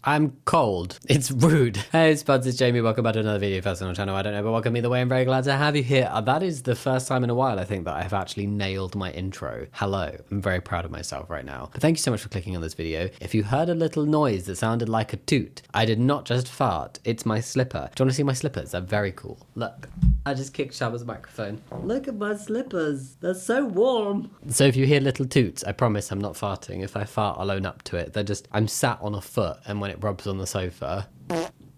I'm cold. It's rude. Hey, Spuds, it's Jamie. Welcome back to another video first on the channel. I don't know, but welcome either way. I'm very glad to have you here. That is the first time in a while, I think, that I've actually nailed my intro. Hello. I'm very proud of myself right now. But thank you so much for clicking on this video. If you heard a little noise that sounded like a toot, I did not just fart. It's my slipper. Do you want to see my slippers? They're very cool. Look. I just kicked Shabba's microphone. Look at my slippers. They're so warm. So if you hear little toots, I promise I'm not farting. If I fart, I'll own up to it. I'm sat on a foot, and when it rubs on the sofa,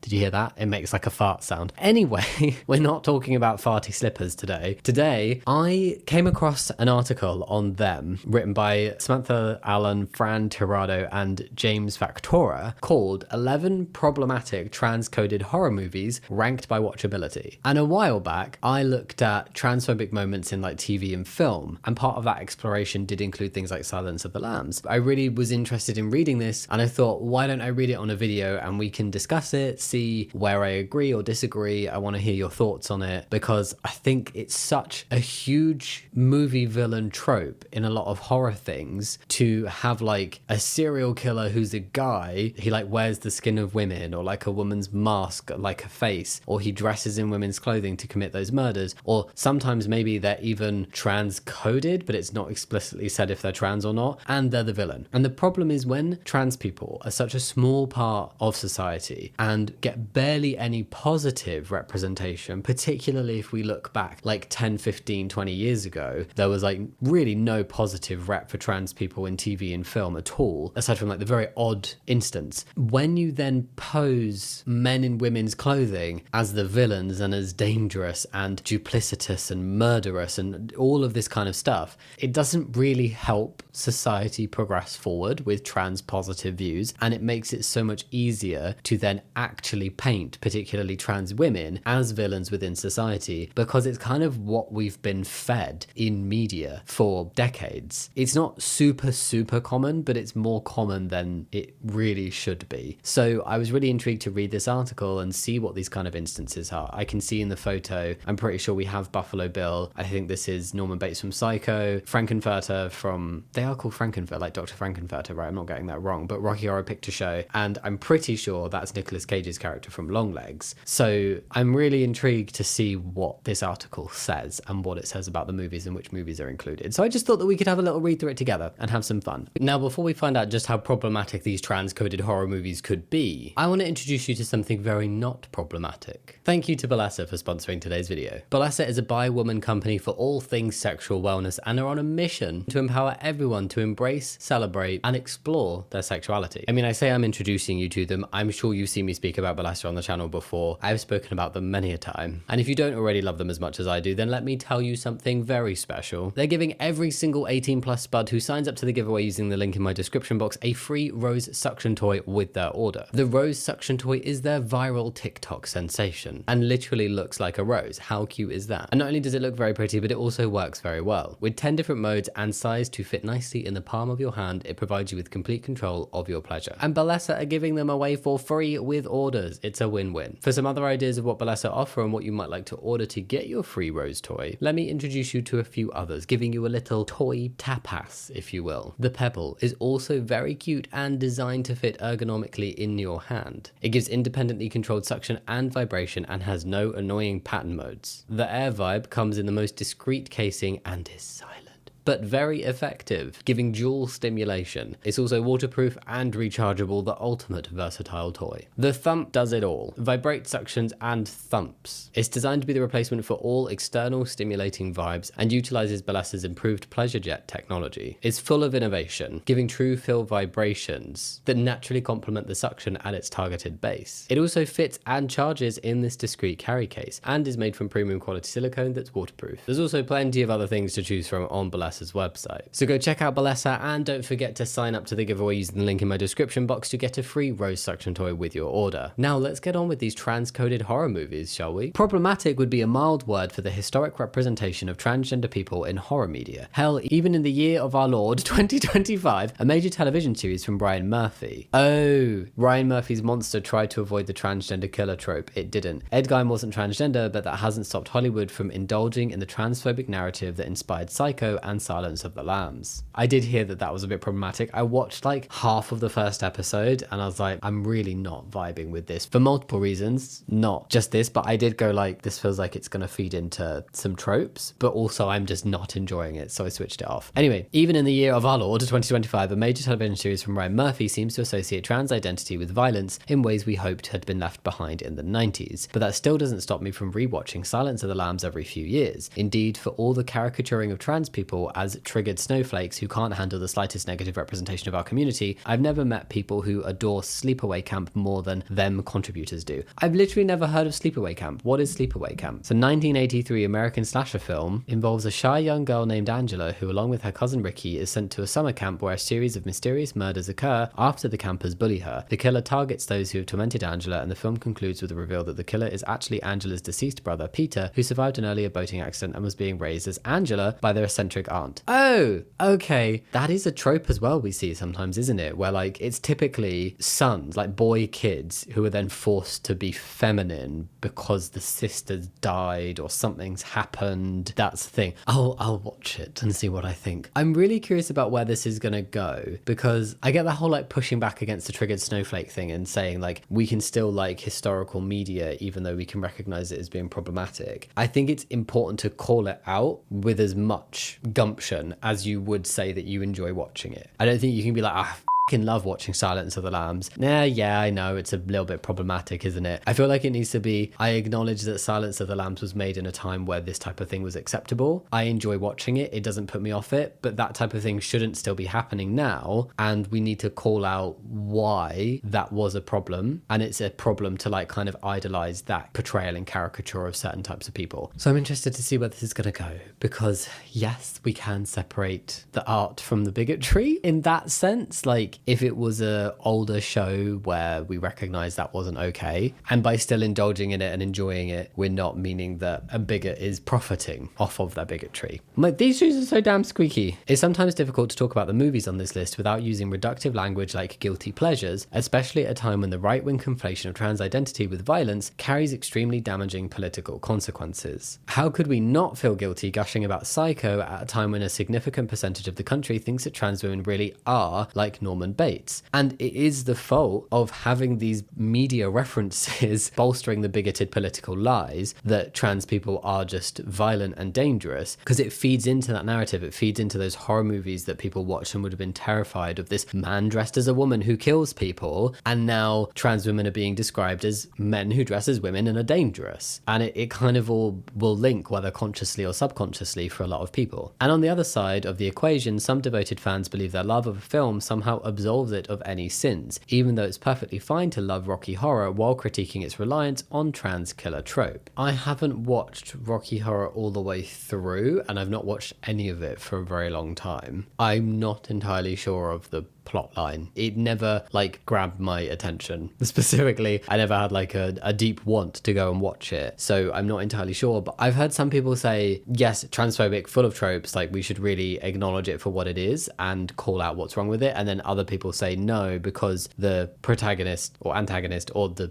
did you hear that? It makes like a fart sound. Anyway, we're not talking about farty slippers today. Today, I came across an article on them written by Samantha Allen, Fran Tirado, and James Factora called 11 Problematic Transcoded Horror Movies Ranked by Watchability. And a while back, I looked at transphobic moments in like TV and film, and part of that exploration did include things like Silence of the Lambs. I really was interested in reading this, and I thought, why don't I read it on a video and we can discuss it, see where I agree or disagree. I want to hear your thoughts on it because I think it's such a huge movie villain trope in a lot of horror things to have like a serial killer who's a guy, he like wears the skin of women or like a woman's mask like a face, or he dresses in women's clothing to commit those murders, or sometimes maybe they're even trans-coded but it's not explicitly said if they're trans or not, and they're the villain. And the problem is when trans people are such a small part of society and get barely any positive representation, particularly if we look back like 10, 15, 20 years ago, there was like really no positive rep for trans people in TV and film at all, aside from like the very odd instance. When you then pose men in women's clothing as the villains and as dangerous and duplicitous and murderous and all of this kind of stuff, it doesn't really help society progress forward with trans positive views, and it makes it so much easier to then actually paint particularly trans women as villains within society, because it's kind of what we've been fed in media for decades. It's not super common, but it's more common than it really should be. So I was really intrigued to read this article and see what these kind of instances are. I can see in the photo, I'm pretty sure we have Buffalo Bill. I think this is Norman Bates from Psycho, Frankenfurter from, they are called Frankenfurter, like Dr. Frankenfurter, right? I'm not getting that wrong, but Rocky Horror Picture Show. And I'm pretty sure that's Nicolas Cage's character from Longlegs. So I'm really intrigued to see what this article says and what it says about the movies and which movies are included. So I just thought that we could have a little read through it together and have some fun. Now, before we find out just how problematic these trans-coded horror movies could be, I want to introduce you to something very not problematic. Thank you to Bellessa for sponsoring today's video. Bellessa is a bi-woman company for all things sexual wellness and are on a mission to empower everyone to embrace, celebrate, and explore their sexuality. I mean, I say I'm introducing you to them. I'm sure you've seen me speak about Bellessa on the channel before. I've spoken about them many a time. And if you don't already love them as much as I do, then let me tell you something very special. They're giving every single 18+ spud who signs up to the giveaway using the link in my description box a free rose suction toy with their order. The rose suction toy is their viral TikTok sensation and literally looks like a rose. How cute is that? And not only does it look very pretty, but it also works very well. With 10 different modes and size to fit nicely in the palm of your hand, it provides you with complete control of your pleasure. And Bellessa are giving them away for free with orders. It's a win-win. For some other ideas of what Bellessa offer and what you might like to order to get your free rose toy, let me introduce you to a few others, giving you a little toy tapas, if you will. The Pebble is also very cute and designed to fit ergonomically in your hand. It gives independently controlled suction and vibration and has no annoying pattern modes. The Air Vibe comes in the most discreet casing and is silent, but very effective, giving dual stimulation. It's also waterproof and rechargeable, the ultimate versatile toy. The Thump does it all. Vibrate, suctions, and thumps. It's designed to be the replacement for all external stimulating vibes and utilizes Bellessa's improved pleasure jet technology. It's full of innovation, giving true fill vibrations that naturally complement the suction at its targeted base. It also fits and charges in this discreet carry case and is made from premium quality silicone that's waterproof. There's also plenty of other things to choose from on Bellessa's website. So go check out Bellessa and don't forget to sign up to the giveaway using the link in my description box to get a free rose suction toy with your order. Now let's get on with these trans-coded horror movies, shall we? Problematic would be a mild word for the historic representation of transgender people in horror media. Hell, even in the year of our Lord 2025, a major television series from Ryan Murphy. Oh, Ryan Murphy's Monster tried to avoid the transgender killer trope. It didn't. Ed Gein wasn't transgender, but that hasn't stopped Hollywood from indulging in the transphobic narrative that inspired Psycho and and Silence of the Lambs. I did hear that that was a bit problematic. I watched like half of the first episode and I was like, I'm really not vibing with this for multiple reasons, not just this, but I did go like, this feels like it's going to feed into some tropes, but also I'm just not enjoying it, so I switched it off. Anyway, even in the year of our Lord 2025, a major television series from Ryan Murphy seems to associate trans identity with violence in ways we hoped had been left behind in the 90s, but that still doesn't stop me from rewatching Silence of the Lambs every few years. Indeed, for all the caricaturing of trans people as triggered snowflakes who can't handle the slightest negative representation of our community, I've never met people who adore Sleepaway Camp more than them contributors do. I've literally never heard of Sleepaway Camp. What is Sleepaway Camp? It's a 1983 American slasher film, involves a shy young girl named Angela who, along with her cousin Ricky, is sent to a summer camp where a series of mysterious murders occur after the campers bully her. The killer targets those who have tormented Angela, and the film concludes with the reveal that the killer is actually Angela's deceased brother, Peter, who survived an earlier boating accident and was being raised as Angela by their eccentric aunt. Oh, okay. That is a trope as well we see sometimes, isn't it? Where like it's typically sons, like boy kids, who are then forced to be feminine because the sister's died or something's happened. That's the thing. I'll watch it and see what I think. I'm really curious about where this is gonna go, because I get the whole like pushing back against the triggered snowflake thing and saying like we can still like historical media even though we can recognize it as being problematic. I think it's important to call it out with as much gumption as you would say that you enjoy watching it. I don't think you can be like, love watching Silence of the Lambs. Yeah, I know it's a little bit problematic, isn't it? I feel like it needs to be, I acknowledge that Silence of the Lambs was made in a time where this type of thing was acceptable. I enjoy watching it. It doesn't put me off it, but that type of thing shouldn't still be happening now. And we need to call out why that was a problem. And it's a problem to like kind of idolize that portrayal and caricature of certain types of people. So I'm interested to see where this is going to go, because yes, we can separate the art from the bigotry in that sense. Like, if it was a older show where we recognize that wasn't okay, and by still indulging in it and enjoying it, we're not meaning that a bigot is profiting off of that bigotry. Like, these shoes are so damn squeaky. It's sometimes difficult to talk about the movies on this list without using reductive language like guilty pleasures, especially at a time when the right-wing conflation of trans identity with violence carries extremely damaging political consequences. How could we not feel guilty gushing about Psycho at a time when a significant percentage of the country thinks that trans women really are like Norman Bates? And it is the fault of having these media references bolstering the bigoted political lies that trans people are just violent and dangerous, because it feeds into that narrative. It feeds into those horror movies that people watch and would have been terrified of this man dressed as a woman who kills people, and now trans women are being described as men who dress as women and are dangerous. And it kind of all will link, whether consciously or subconsciously, for a lot of people. And on the other side of the equation, some devoted fans believe their love of a film somehow absolves it of any sins, even though it's perfectly fine to love Rocky Horror while critiquing its reliance on trans killer trope. I haven't watched Rocky Horror all the way through, and I've not watched any of it for a very long time. I'm not entirely sure of the plot line. It never like grabbed my attention. Specifically, I never had like a deep want to go and watch it, so I'm not entirely sure. But I've heard some people say, yes, transphobic, full of tropes, like we should really acknowledge it for what it is and call out what's wrong with it. And then other people say no, because the protagonist or antagonist or the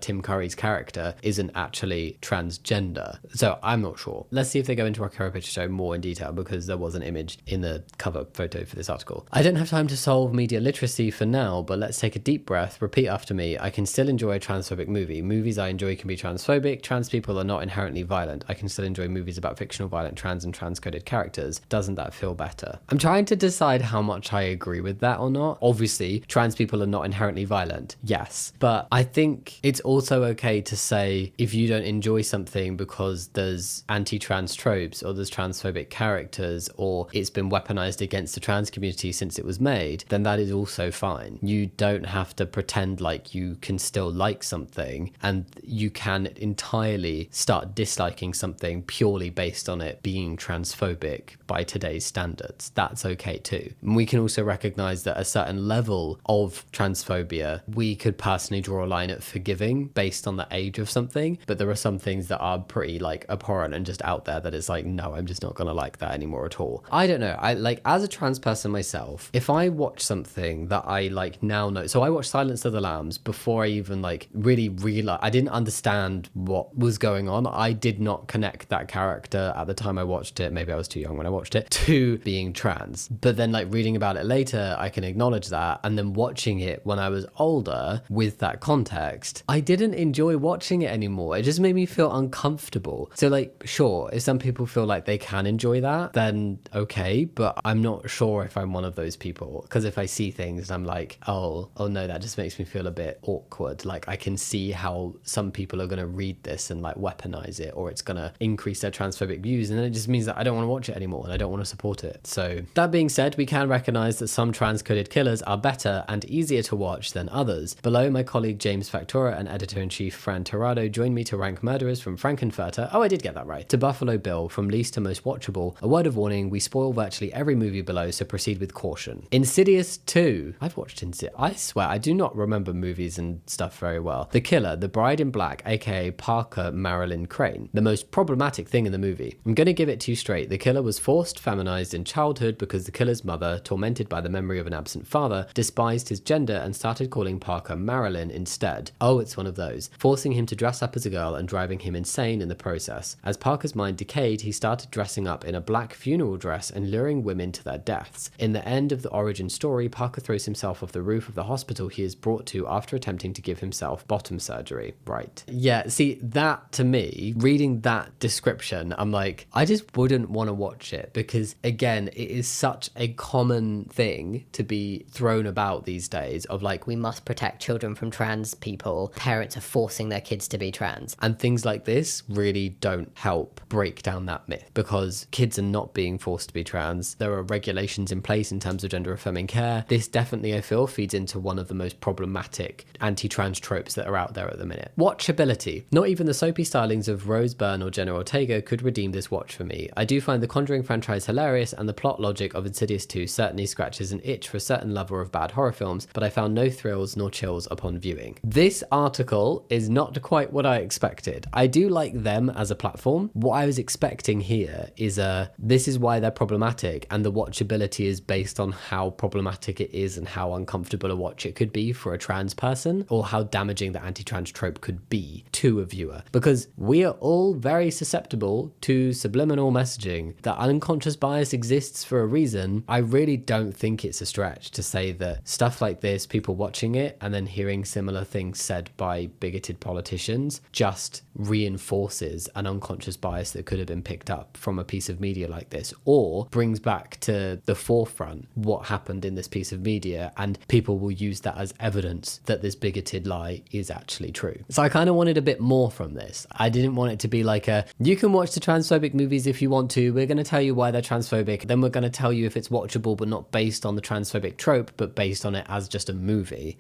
Tim Curry's character isn't actually transgender. So I'm not sure. Let's see if they go into Rocky Horror Picture Show more in detail, because there was an image in the cover photo for this article. I don't have time to solve media literacy for now, but let's take a deep breath. Repeat after me. I can still enjoy a transphobic movie. Movies I enjoy can be transphobic. Trans people are not inherently violent. I can still enjoy movies about fictional violent trans and transcoded characters. Doesn't that feel better? I'm trying to decide how much I agree with that or not. Obviously, trans people are not inherently violent. Yes. But I think it's also okay to say, if you don't enjoy something because there's anti-trans tropes or there's transphobic characters or it's been weaponized against the trans community since it was made, then that is also fine. You don't have to pretend like you can still like something, and you can entirely start disliking something purely based on it being transphobic by today's standards. That's okay too. And we can also recognize that a certain level of transphobia, we could personally draw a line at forgiving based on the age of something, but there are some things that are pretty like abhorrent and just out there that it's like, no, I'm just not gonna like that anymore at all. I don't know. I like, as a trans person myself, if I watch something that I like now know, so I watched Silence of the Lambs before I even like really realized, I didn't understand what was going on. I did not connect that character at the time I watched it, maybe I was too young when I watched it, to being trans. But then like reading about it later, I can acknowledge that, and then watching it when I was older with that context, I didn't enjoy watching it anymore. It just made me feel uncomfortable. So like, sure, if some people feel like they can enjoy that, then okay, but I'm not sure if I'm one of those people, because if I see things and I'm like, oh no, that just makes me feel a bit awkward. Like I can see how some people are going to read this and like weaponize it, or it's going to increase their transphobic views, and then it just means that I don't want to watch it anymore and I don't want to support it. So that being said, we can recognize that some trans-coded killers are better and easier to watch than others. Below, my colleague James Factora and editor-in-chief Fran Tirado joined me to rank murderers from Frankenfurter, oh I did get that right, to Buffalo Bill, from least to most watchable. A word of warning, we spoil virtually every movie below, so proceed with caution. Insidious 2. I've watched Insidious. I swear, I do not remember movies and stuff very well. The Killer, the Bride in Black, aka Parker Marilyn Crane. The most problematic thing in the movie. I'm gonna give it to you straight. The killer was forced feminized in childhood because the killer's mother, tormented by the memory of an absent father, despised his gender and started calling Parker Marilyn instead. Oh, it's one of those. Forcing him to dress up as a girl and driving him insane in the process. As Parker's mind decayed, he started dressing up in a black funeral dress and luring women to their deaths. In the end of the origin story, Parker throws himself off the roof of the hospital he is brought to after attempting to give himself bottom surgery. Right. Yeah, see, that to me, reading that description, I'm like, I just wouldn't want to watch it, because again, it is such a common thing to be thrown about these days of like, we must protect children from trans people. Parents are forcing their kids to be trans. and things like this really don't help break down that myth, because kids are not being forced to be trans. There are regulations in place in terms of gender affirming care. This definitely, I feel, feeds into one of the most problematic anti-trans tropes that are out there at the minute. Watchability. Not even the soapy stylings of Rose Byrne or Jenna Ortega could redeem this watch for me. I do find the Conjuring franchise hilarious, and the plot logic of Insidious 2 certainly scratches an itch for a certain lover of bad horror films, but I found no thrills nor chills upon viewing. This article is not quite what I expected. I do like them as a platform. What I was expecting here is this is why they're problematic, and the watchability is based on how problematic it is and how uncomfortable a watch it could be for a trans person, or how damaging the anti-trans trope could be to a viewer, because we are all very susceptible to subliminal messaging. That unconscious bias exists for a reason. I really don't think it's a stretch to say that stuff like this, people watching it and then hearing similar things said by bigoted politicians, just reinforces an unconscious bias that could have been picked up from a piece of media like this, or brings back to the forefront what happened in this piece of media, and people will use that as evidence that this bigoted lie is actually true. So I kind of wanted a bit more from this. I didn't want it to be like you can watch the transphobic movies if you want to, we're going to tell you why they're transphobic, then we're going to tell you if it's watchable, but not based on the transphobic trope, but based on it as just a movie.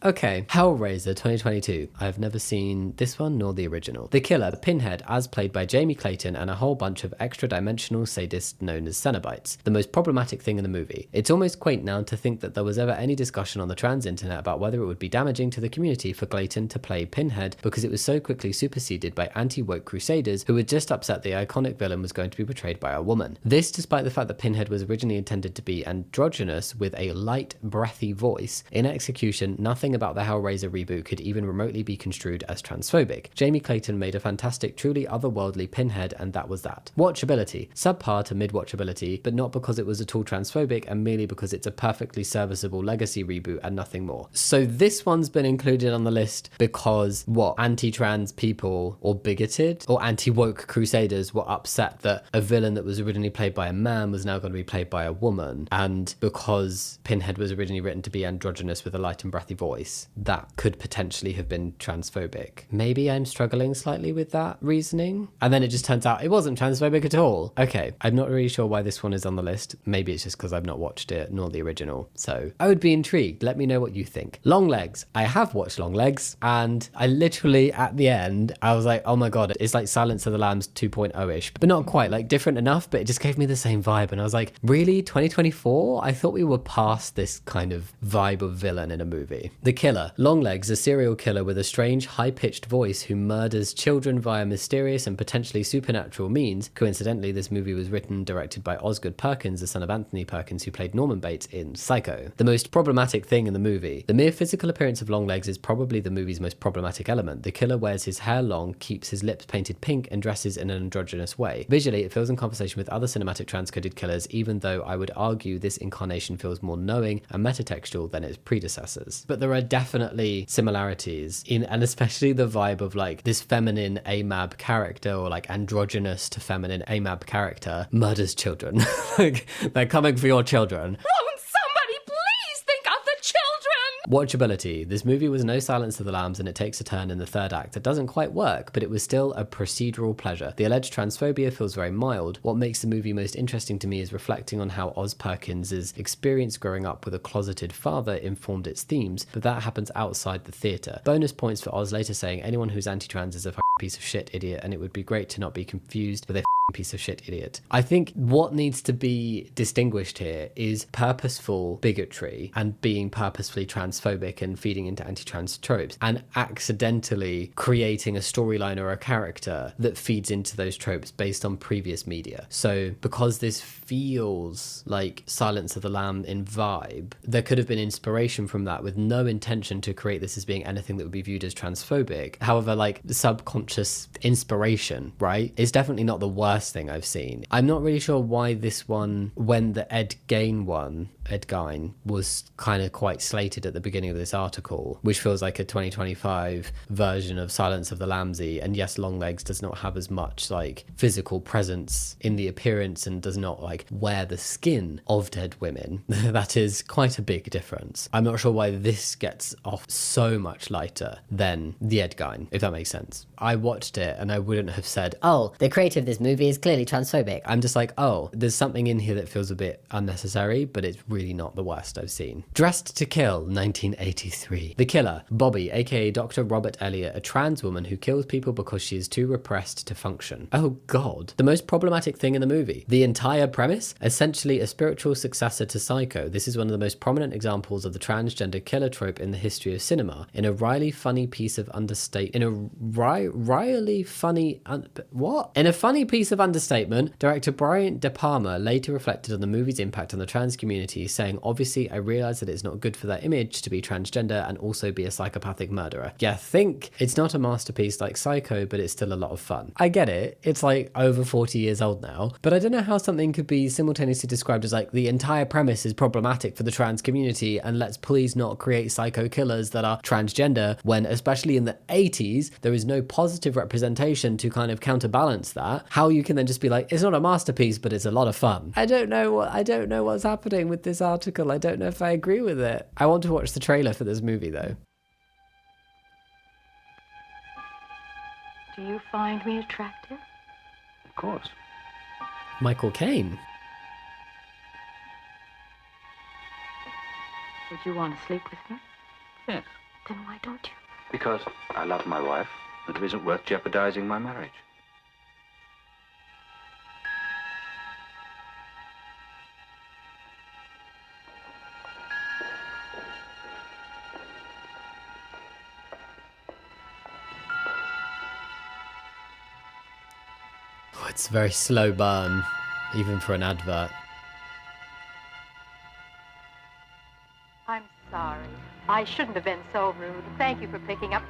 Okay. Hellraiser 2022. I've never seen this one nor the original. The killer, the Pinhead, as played by Jamie Clayton, and a whole bunch of extra-dimensional sadists known as Cenobites. The most problematic thing in the movie. It's almost quaint now to think that there was ever any discussion on the trans internet about whether it would be damaging to the community for Clayton to play Pinhead, because it was so quickly superseded by anti-woke crusaders who were just upset the iconic villain was going to be portrayed by a woman. This despite the fact that Pinhead was originally intended to be androgynous with a light, breathy voice. In execution, nothing about the Hellraiser reboot could even remotely be construed as transphobic. Jamie Clayton made a fantastic, truly otherworldly Pinhead, and that was that. Watchability. Subpar to mid-watchability, but not because it was at all transphobic, and merely because it's a perfectly serviceable legacy reboot and nothing more. So this one's been included on the list because, what, anti-trans people, or bigoted, or anti-woke crusaders were upset that a villain that was originally played by a man was now going to be played by a woman, and because Pinhead was originally written to be androgynous with a light and breathy voice, that could potentially have been transphobic. Maybe I'm struggling slightly with that reasoning. And then it just turns out it wasn't transphobic at all. Okay, I'm not really sure why this one is on the list. Maybe it's just because I've not watched it, nor the original. So I would be intrigued. Let me know what you think. Longlegs. I have watched Longlegs, and I literally, at the end, I was like, oh my god, it's like Silence of the Lambs 2.0-ish. But not quite, like different enough, but it just gave me the same vibe. And I was like, really? 2024? I thought we were past this kind of vibe of villain in a movie. movie. The killer. Longlegs, a serial killer with a strange, high-pitched voice who murders children via mysterious and potentially supernatural means. Coincidentally, this movie was written and directed by Osgood Perkins, the son of Anthony Perkins, who played Norman Bates in Psycho. The most problematic thing in the movie. The mere physical appearance of Longlegs is probably the movie's most problematic element. The killer wears his hair long, keeps his lips painted pink, and dresses in an androgynous way. Visually, it feels in conversation with other cinematic transcoded killers, even though I would argue this incarnation feels more knowing and metatextual than its predecessors. But there are definitely similarities in, and especially the vibe of like this feminine AMAB character, or like androgynous to feminine AMAB character murders children. Like, they're coming for your children. Won't somebody please think of the children? Watchability. This movie was no Silence of the Lambs, and it takes a turn in the third act that doesn't quite work, but it was still a procedural pleasure. The alleged transphobia feels very mild. What makes the movie most interesting to me is reflecting on how Oz Perkins' experience growing up with a closeted father informed its themes, but that happens outside the theatre. Bonus points for Oz later saying anyone who's anti-trans is a piece of shit idiot, and it would be great to not be confused with a piece of shit idiot. I think what needs to be distinguished here is purposeful bigotry and being purposefully transphobic and feeding into anti-trans tropes, and accidentally creating a storyline or a character that feeds into those tropes based on previous media. So because this feels like Silence of the Lamb in vibe, there could have been inspiration from that with no intention to create this as being anything that would be viewed as transphobic. However, like the subconscious inspiration, right, is definitely not the worst thing I've seen. I'm not really sure why this one, when the Ed Gein was kind of quite slated at the beginning of this article, which feels like a 2025 version of Silence of the Lambsy, and yes, Longlegs does not have as much like physical presence in the appearance and does not like wear the skin of dead women. That is quite a big difference. I'm not sure why this gets off so much lighter than the Ed Gein, if that makes sense. I watched it and I wouldn't have said, Oh, the creator of this movie is clearly transphobic. I'm just like, oh, there's something in here that feels a bit unnecessary, but it's really not the worst I've seen. Dressed to Kill, 1983. The killer, Bobby, aka Dr. Robert Elliott, a trans woman who kills people because she is too repressed to function. Oh god. The most problematic thing in the movie. The entire premise? Essentially a spiritual successor to Psycho. This is one of the most prominent examples of the transgender killer trope in the history of cinema. In a wryly funny piece of In a funny piece of understatement, director Brian De Palma later reflected on the movie's impact on the trans community, saying, obviously, I realize that it's not good for their image to be transgender and also be a psychopathic murderer. Yeah, I think it's not a masterpiece like Psycho, but it's still a lot of fun. I get it. It's like over 40 years old now, but I don't know how something could be simultaneously described as like the entire premise is problematic for the trans community and let's please not create psycho killers that are transgender when, especially in the 80s, there is no positive representation to kind of counterbalance that. How you can then just be like, it's not a masterpiece, but it's a lot of fun. I don't know what's happening with this article. I don't know if I agree with it. I want to watch the trailer for this movie though. Do you find me attractive? Of course. Michael Caine. Would you want to sleep with me? Yes. Then why don't you? Because I love my wife, and it isn't worth jeopardizing my marriage. Oh, it's a very slow burn, even for an advert. I'm sorry. I shouldn't have been so rude. Thank you for picking up.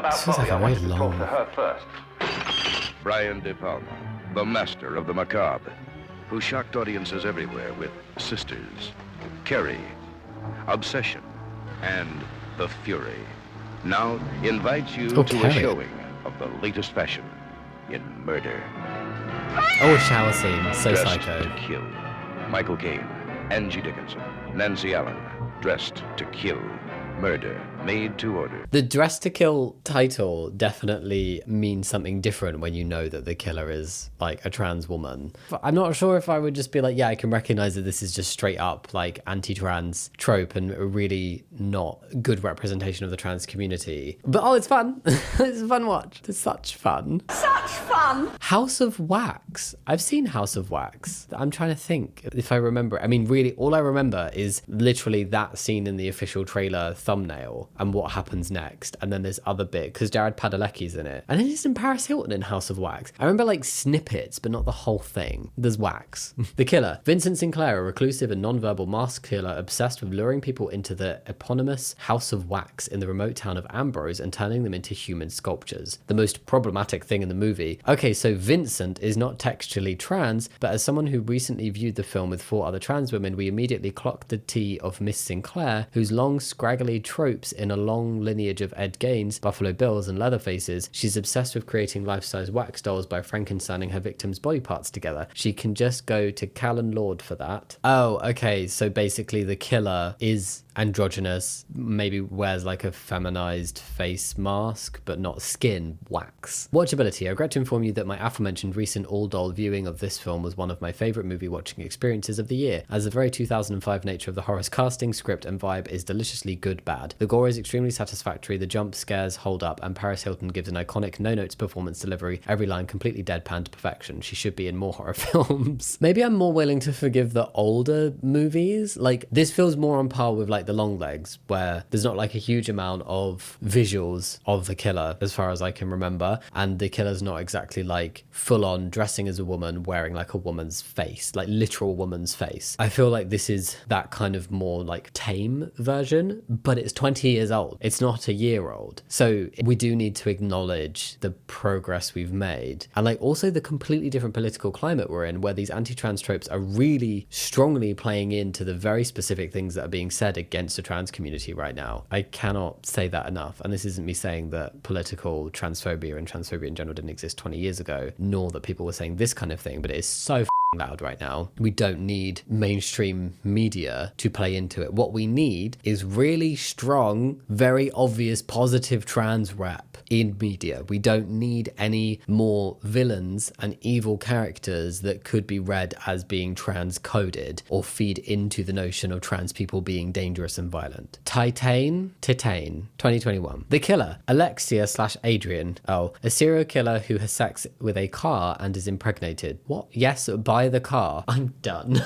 This is like a very long. To her first. Brian De Palma, the master of the macabre, who shocked audiences everywhere with Sisters, Carrie, Obsession, and The Fury. now invites you to a Okay. showing of the latest fashion in murder. Oh, shower scene. So Dressed psycho. to kill. Michael Caine, Angie Dickinson, Nancy Allen, dressed to kill. Murder, made to order. The Dress to Kill title definitely means something different when you know that the killer is like a trans woman. I'm not sure if I would just be like, yeah, I can recognize that this is just straight up like anti-trans trope and a really not good representation of the trans community. But oh, it's fun. It's a fun watch. It's such fun. Such fun! House of Wax. I've seen House of Wax. I'm trying to think if I remember. I mean, really, all I remember is literally that scene in the official trailer thumbnail and what happens next. And then there's other bit because Jared Padalecki's in it. And then isn't Paris Hilton in House of Wax? I remember like snippets, but not the whole thing. There's Wax. The killer. Vincent Sinclair, a reclusive and non-verbal masked killer obsessed with luring people into the eponymous House of Wax in the remote town of Ambrose and turning them into human sculptures. The most problematic thing in the movie. Okay, so Vincent is not textually trans, but as someone who recently viewed the film with 4 other trans women, we immediately clocked the tea of Miss Sinclair, whose long, scraggly tropes in a long lineage of Ed Gein's, Buffalo Bills, and Leatherfaces. She's obsessed with creating life-size wax dolls by Frankensteining her victims' body parts together. She can just go to Callan Lord for that. Oh, okay, so basically the killer is androgynous, maybe wears like a feminized face mask, but not skin wax. Watchability. I regret to inform you that my aforementioned recent all-doll viewing of this film was one of my favorite movie watching experiences of the year, as the very 2005 nature of the horror's casting, script, and vibe is deliciously good bad. The gore is extremely satisfactory, the jump scares hold up, and Paris Hilton gives an iconic no-notes performance delivery, every line completely deadpan to perfection. She should be in more horror films. Maybe I'm more willing to forgive the older movies. Like, this feels more on par with like the Longlegs, where there's not like a huge amount of visuals of the killer as far as I can remember, and the killer's not exactly like full on dressing as a woman wearing like a woman's face, like literal woman's face. I feel like this is that kind of more like tame version, but it's 20 years old. It's not a year old. So we do need to acknowledge the progress we've made, and like also the completely different political climate we're in, where these anti-trans tropes are really strongly playing into the very specific things that are being said against the trans community right now. I cannot say that enough. And this isn't me saying that political transphobia and transphobia in general didn't exist 20 years ago, nor that people were saying this kind of thing, but it is so loud right now. We don't need mainstream media to play into it. What we need is really strong, very obvious positive trans rap in media. We don't need any more villains and evil characters that could be read as being trans-coded or feed into the notion of trans people being dangerous and violent. Titane, 2021. The killer, Alexia/Adrian. Oh, a serial killer who has sex with a car and is impregnated. What? Yes, by the car. I'm done.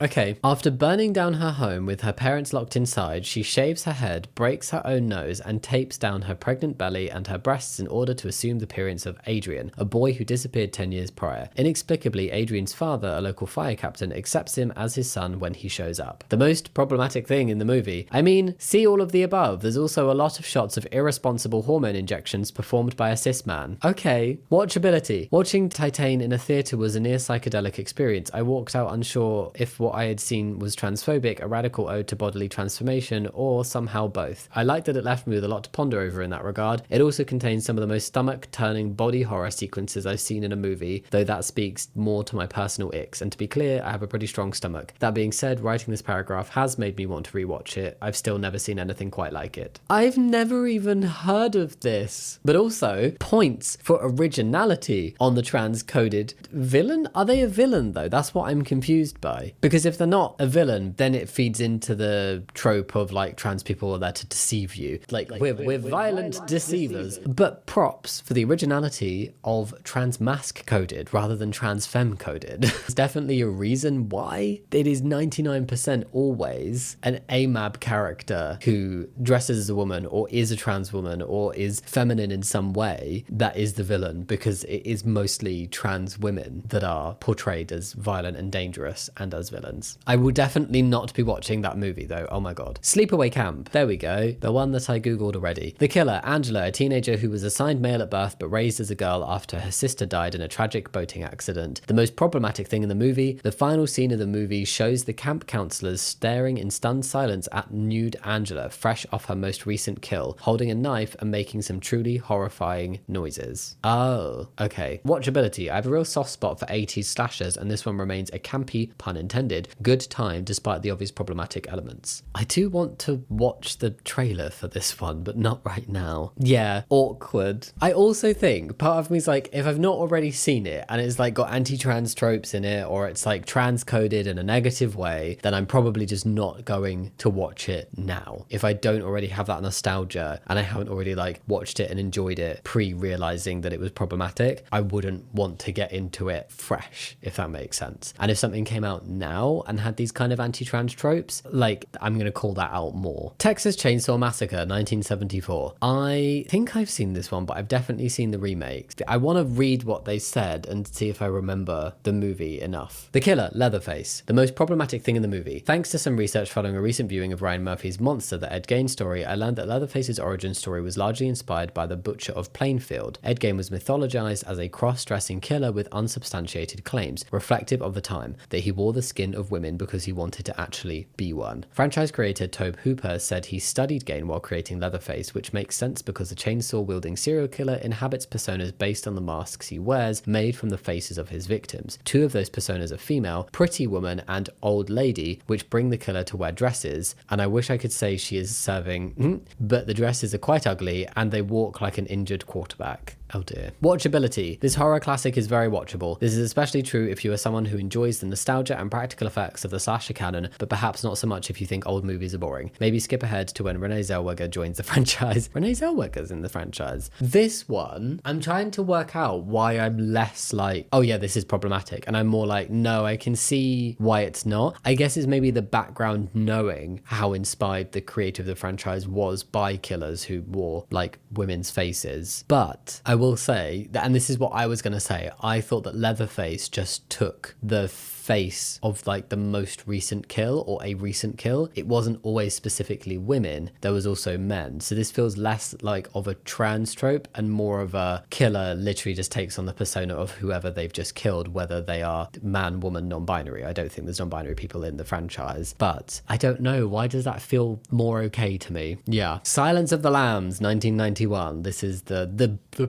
Okay. After burning down her home with her parents locked inside, she shaves her head, breaks her own nose, and tapes down her pregnant belly and her breasts in order to assume the appearance of Adrian, a boy who disappeared 10 years prior. Inexplicably, Adrian's father, a local fire captain, accepts him as his son when he shows up. The most problematic thing in the movie. I mean, see all of the above. There's also a lot of shots of irresponsible hormone injections performed by a cis man. Okay. Watchability. Watching Titane in a theatre was a near psychedelic experience. I walked out unsure if what I had seen was transphobic, a radical ode to bodily transformation, or somehow both. I liked that it left me with a lot to ponder over in that regard. It also contains some of the most stomach-turning body horror sequences I've seen in a movie, though that speaks more to my personal icks, and to be clear, I have a pretty strong stomach. That being said, writing this paragraph has made me want to rewatch it. I've still never seen anything quite like it. I've never even heard of this. But also, points for originality on the trans-coded villain? Are they a villain, though? That's what I'm confused by. Because if they're not a villain, then it feeds into the trope of like trans people are there to deceive you. Like we're violent deceivers. But props for the originality of trans mask coded rather than trans femme coded. There's definitely a reason why it is 99% always an AMAB character who dresses as a woman or is a trans woman or is feminine in some way that is the villain, because it is mostly trans women that are portrayed portrayed as violent and dangerous and as villains. I will definitely not be watching that movie though. Oh my god. Sleepaway Camp. There we go. The one that I googled already. The killer, Angela, a teenager who was assigned male at birth but raised as a girl after her sister died in a tragic boating accident. The most problematic thing in the movie, the final scene of the movie shows the camp counselors staring in stunned silence at nude Angela, fresh off her most recent kill, holding a knife and making some truly horrifying noises. Oh, okay. Watchability. I have a real soft spot for 80s slashers, and this one remains a campy, pun intended, good time despite the obvious problematic elements. I do want to watch the trailer for this one, but not right now. Yeah, awkward. I also think part of me is like, if I've not already seen it and it's like got anti-trans tropes in it, or it's like trans-coded in a negative way, then I'm probably just not going to watch it now. If I don't already have that nostalgia and I haven't already like watched it and enjoyed it pre-realizing that it was problematic, I wouldn't want to get into it fresh, if that makes sense. And if something came out now and had these kind of anti-trans tropes, like, I'm going to call that out more. Texas Chainsaw Massacre, 1974. I think I've seen this one, but I've definitely seen the remakes. I want to read what they said and see if I remember the movie enough. The killer, Leatherface. The most problematic thing in the movie. Thanks to some research following a recent viewing of Ryan Murphy's Monster, the Ed Gein story, I learned that Leatherface's origin story was largely inspired by the Butcher of Plainfield. Ed Gein was mythologized as a cross-dressing killer with unsubstantiated claims, reflective of the time, that he wore the skin of women because he wanted to actually be one. Franchise creator Tobe Hooper said he studied Gein while creating Leatherface, which makes sense because the chainsaw-wielding serial killer inhabits personas based on the masks he wears, made from the faces of his victims. Two of those personas are female, Pretty Woman and Old Lady, which bring the killer to wear dresses, and I wish I could say she is serving, but the dresses are quite ugly and they walk like an injured quarterback. Oh dear. Watchability. This horror classic is very watchable. This is especially true if you are someone who enjoys the nostalgia and practical effects of the slasher canon, but perhaps not so much if you think old movies are boring. Maybe skip ahead to when Renee Zellweger joins the franchise. Renee Zellweger's in the franchise. This one, I'm trying to work out why I'm less like, oh yeah, this is problematic, and I'm more like, no, I can see why it's not. I guess it's maybe the background knowing how inspired the creator of the franchise was by killers who wore like women's faces. But I will say that, and this is what I was going to say, I thought that Leatherface just took the face of like the most recent kill or a recent kill. It wasn't always specifically women, there was also men. So this feels less like of a trans trope and more of a killer literally just takes on the persona of whoever they've just killed, whether they are man, woman, non-binary. I don't think there's non-binary people in the franchise, but I don't know, why does that feel more okay to me? Yeah. Silence of the Lambs, 1991. This is the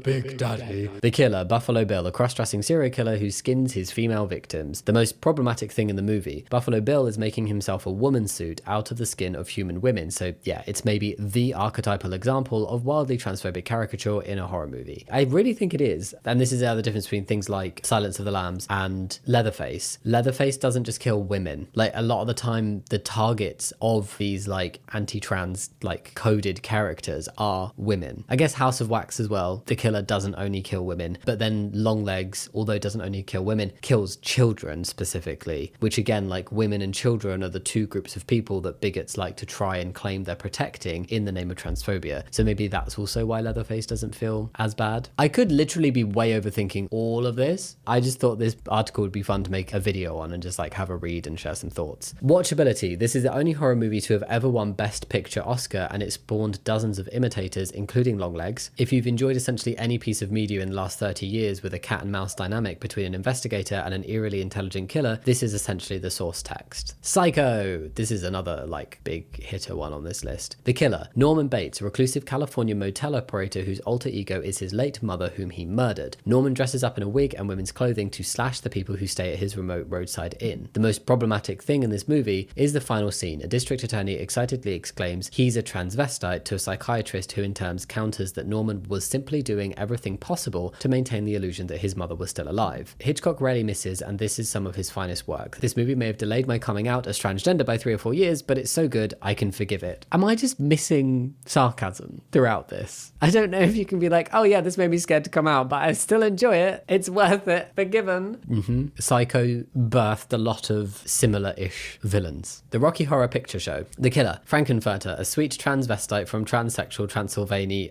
big daddy. The killer, Buffalo Bill, a cross-dressing serial killer who skins his female victims. The most problematic thing in the movie, Buffalo Bill is making himself a woman suit out of the skin of human women. So yeah, it's maybe the archetypal example of wildly transphobic caricature in a horror movie. I really think it is. And this is the other difference between things like Silence of the Lambs and Leatherface. Leatherface doesn't just kill women. Like a lot of the time, the targets of these like anti-trans like coded characters are women. I guess House of Wax as well. The killer doesn't only kill women, but then Longlegs, although it doesn't only kill women, kills children specifically, which again, like women and children are the two groups of people that bigots like to try and claim they're protecting in the name of transphobia. So maybe that's also why Leatherface doesn't feel as bad. I could literally be way overthinking all of this. I just thought this article would be fun to make a video on and just like have a read and share some thoughts. Watchability. This is the only horror movie to have ever won Best Picture Oscar, and it spawned dozens of imitators, including Longlegs. If you've enjoyed essentially any piece of media in the last 30 years with a cat and mouse dynamic between an investigator and an eerily intelligent killer, this is essentially the source text. Psycho. This is another like big hitter one on this list. The killer, Norman Bates, a reclusive California motel operator whose alter ego is his late mother whom he murdered. Norman dresses up in a wig and women's clothing to slash the people who stay at his remote roadside inn. The most problematic thing in this movie is the final scene. A district attorney excitedly exclaims he's a transvestite to a psychiatrist who in turn counters that Norman was simply doing everything possible to maintain the illusion that his mother was still alive. Hitchcock rarely misses, and this is some of his finest work. This movie may have delayed my coming out as transgender by 3 or 4 years, but it's so good, I can forgive it. Am I just missing sarcasm throughout this? I don't know if you can be like, oh yeah, this made me scared to come out, but I still enjoy it. It's worth it. Forgiven. Psycho birthed a lot of similar-ish villains. The Rocky Horror Picture Show. The killer, Frankenfurter, a sweet transvestite from transsexual Transylvania,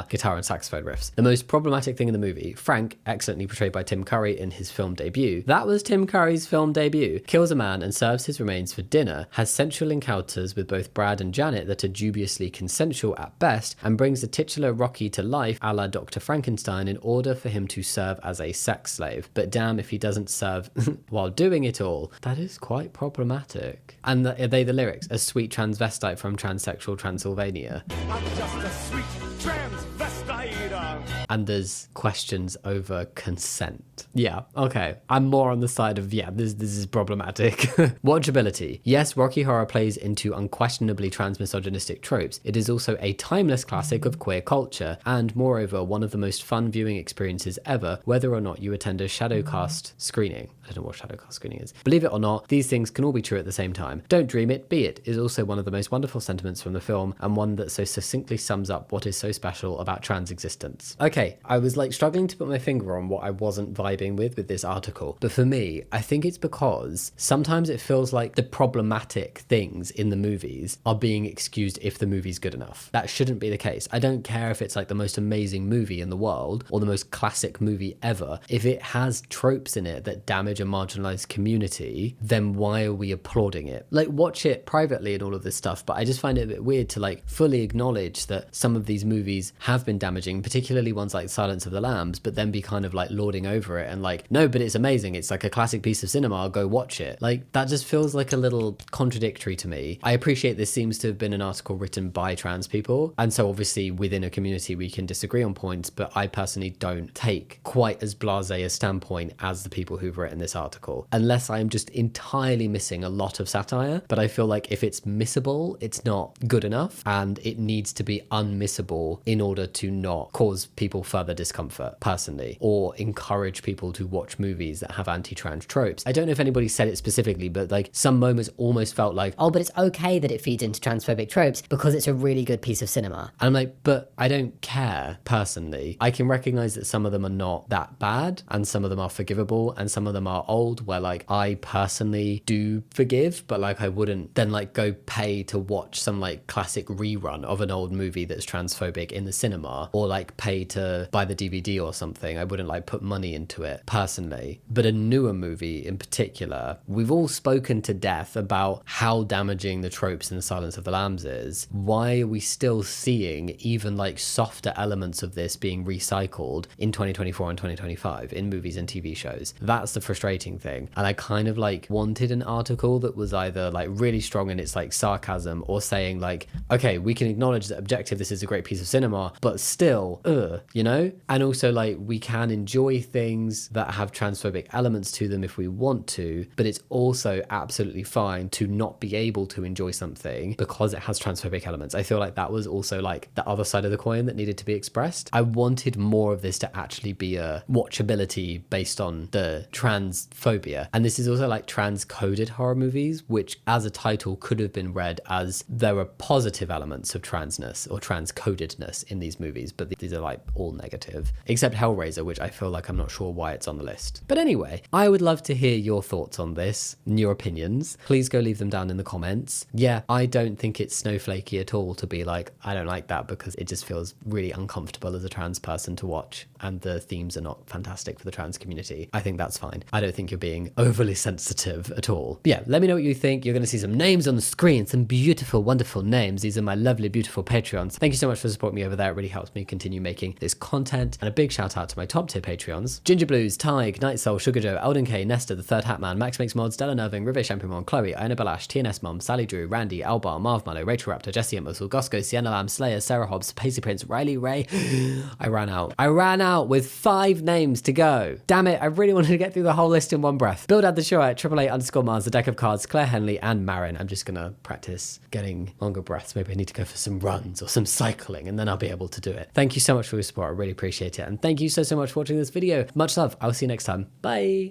guitar and saxophone riffs. The most problematic thing in the movie, Frank, excellently portrayed by Tim Curry in his film debut. That was Tim Curry's film debut. Kills a man and serves his remains for dinner, has sensual encounters with both Brad and Janet that are dubiously consensual at best, and brings the titular Rocky to life a la Dr. Frankenstein in order for him to serve as a sex slave. But damn if he doesn't serve while doing it all. That is quite problematic. And are they the lyrics? A sweet transvestite from transsexual Transylvania. I'm just a sweet transvestite. And there's questions over consent. Yeah, okay. I'm more on the side of, yeah, this is problematic. Watchability. Yes, Rocky Horror plays into unquestionably transmisogynistic tropes. It is also a timeless classic of queer culture, and moreover, one of the most fun viewing experiences ever, whether or not you attend a Shadowcast screening. I don't know what Shadowcast screening is. Believe it or not, these things can all be true at the same time. Don't dream it, be it is also one of the most wonderful sentiments from the film, and one that so succinctly sums up what is so special about trans existence. Okay, I was like struggling to put my finger on what I wasn't vibing with this article, but for me, I think it's because sometimes it feels like the problematic things in the movies are being excused if the movie's good enough. That shouldn't be the case. I don't care if it's like the most amazing movie in the world or the most classic movie ever. If it has tropes in it that damage a marginalized community, then why are we applauding it? Like, watch it privately and all of this stuff, but I just find it a bit weird to like fully acknowledge that some of these movies have been damaging, particularly ones like Silence of the Lambs, but then be kind of like lording over it and like, no, but it's amazing. It's like a classic piece of cinema. I'll go watch it. Like, that just feels like a little contradictory to me. I appreciate this seems to have been an article written by trans people, and so obviously within a community we can disagree on points, but I personally don't take quite as blasé a standpoint as the people who've written this article, unless I am just entirely missing a lot of satire. But I feel like if it's missable, it's not good enough, and it needs to be unmissable in order to not cause people further discomfort personally, or encourage people to watch movies that have anti-trans tropes. I don't know if anybody said it specifically, but like some moments almost felt like, Oh, but it's okay that it feeds into transphobic tropes because it's a really good piece of cinema. and I'm like, but I don't care personally. I can recognize that some of them are not that bad, and some of them are forgivable, and some of them are old where like I personally do forgive, but like I wouldn't then like go pay to watch some like classic rerun of an old movie that's transphobic in the cinema, or like pay to buy the DVD or something. I wouldn't like put money into it personally. But a newer movie in particular, we've all spoken to death about how damaging the tropes in The Silence of the Lambs is. Why are we still seeing even like softer elements of this being recycled in 2024 and 2025 in movies and TV shows? That's the frustrating thing. And I kind of like wanted an article that was either like really strong in its like sarcasm, or saying like, okay, we can acknowledge that objective, this is a great piece of cinema, but still, you know? And also like we can enjoy things that have transphobic elements to them if we want to, but it's also absolutely fine to not be able to enjoy something because it has transphobic elements. I feel like that was also like the other side of the coin that needed to be expressed. I wanted more of this to actually be a watchability based on the transphobia. And this is also like trans-coded horror movies, which as a title could have been read as there are positive elements of transness or trans-codedness in these movies, but these are like all negative, except Hellraiser, which I feel like I'm not sure why it's on the list. But anyway, I would love to hear your thoughts on this and your opinions. Please go leave them down in the comments. Yeah, I don't think it's snowflakey at all to be like, I don't like that because it just feels really uncomfortable as a trans person to watch, and the themes are not fantastic for the trans community. I think that's fine. I don't think you're being overly sensitive at all. But yeah, let me know what you think. You're going to see some names on the screen, some beautiful, wonderful names. These are my lovely, beautiful Patreons. Thank you so much for supporting me over there. It really helps me continue making this content. And a big shout out to my top tier Patreons: Ginger Blues, Tig, Night Soul, Sugar Joe, Elden K, Nesta, The Third Hatman, Max Makes Mods, Stella Nerving, Rive Champimon, Chloe, Iona Balash, TNS Mom, Sally Drew, Randy, Elbar, Marv Mallow, Rachel Raptor, Jesse Mussel, Gosco, Sienna Lamb, Slayer, Sarah Hobbs, Pacey Prince, Riley Ray. I ran out with 5 names to go. Damn it, I really wanted to get through the whole list in one breath. Build out the show at @888_Mars, the deck of cards, Claire Henley, and Marin. I'm just gonna practice getting longer breaths. Maybe I need to go for some runs or some cycling, and then I'll be able to do it. Thank you so much for your support. I really appreciate it. And thank you so much for watching this video. Much love. I'll see you next time. Bye.